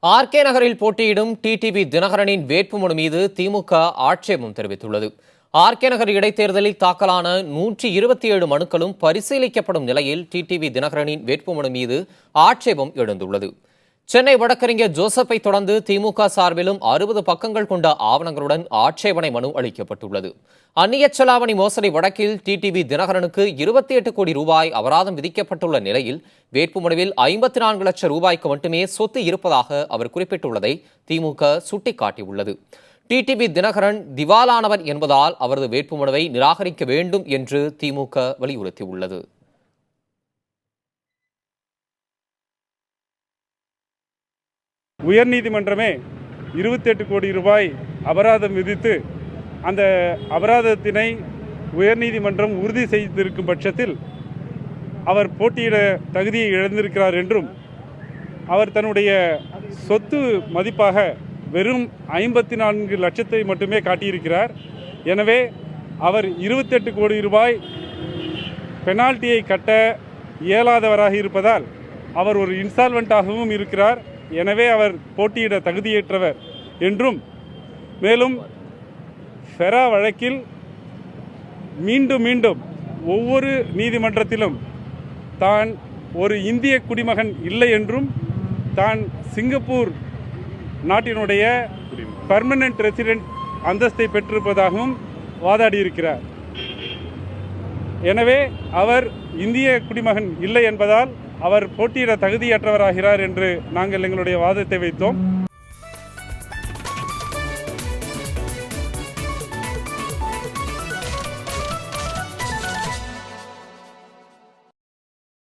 RK நகரில் போட்டியிடும் TTV தினகரனின் வேட்புமனு மீது திமுக ஆட்சேபம் தெரிவித்துள்ளது. ஆர்கே நகர் இடைத்தேர்தலில் தாக்கலான 127 மனுக்களும் பரிசீலிக்கப்படும் நிலையில் டிடிவி தினகரனின் வேட்புமனு மீது ஆட்சேபம் எழுந்துள்ளது. சென்னை வழக்கறிஞர் ஜோசப்பை தொடர்ந்து திமுக சார்பிலும் 60 பக்கங்கள் கொண்ட ஆவணங்களுடன் ஆட்சேபனை மனு அளிக்கப்பட்டுள்ளது. அந்நிய செலாவணி மோசடி வழக்கில் டிடிவி தினகரனுக்கு 28 கோடி ரூபாய் அபராதம் விதிக்கப்பட்டுள்ள நிலையில் வேட்புமனுவில் 54 லட்சம் ரூபாய்க்கு மட்டுமே சொத்து இருப்பதாக அவர் குறிப்பிட்டுள்ளதை திமுக சுட்டிக்காட்டியுள்ளது. டிடிவி தினகரன் திவாலானவர் என்பதால் அவரது வேட்புமனுவை நிராகரிக்க வேண்டும் என்று திமுக வலியுறுத்தியுள்ளது. உயர்நீதிமன்றமே 28 கோடி ரூபாய் அபராதம் விதித்து அந்த அபராதத்தினை உயர்நீதிமன்றம் உறுதி செய்திருக்கும் பட்சத்தில் அவர் போட்டியிட தகுதியை இழந்திருக்கிறார் என்றும் அவர் தன்னுடைய சொத்து மதிப்பாக வெறும் 54 லட்சத்தை மட்டுமே காட்டியிருக்கிறார். எனவே அவர் 28 கோடி ரூபாய் பெனால்ட்டியை கட்ட இயலாதவராக இருப்பதால் அவர் ஒரு இன்சால்வெண்ட்டாகவும் இருக்கிறார். எனவே அவர் போட்டியிட தகுதியற்றவர் என்றும், மேலும் ஃபெரா வழக்கில் மீண்டும் மீண்டும் ஒவ்வொரு நீதிமன்றத்திலும் தான் ஒரு இந்திய குடிமகன் இல்லை என்றும் தான் சிங்கப்பூர் நாட்டினுடைய பர்மனன்ட் ரெசிடென்ட் அந்தஸ்தை பெற்றிருப்பதாகவும் வாதாடியிருக்கிறார். எனவே அவர் இந்திய குடிமகன் இல்லை என்பதால் அவர் போட்டியிட தகுதியற்றவராகிறார் என்று நாங்கள் எங்களுடைய வாதத்தை வைத்தோம்.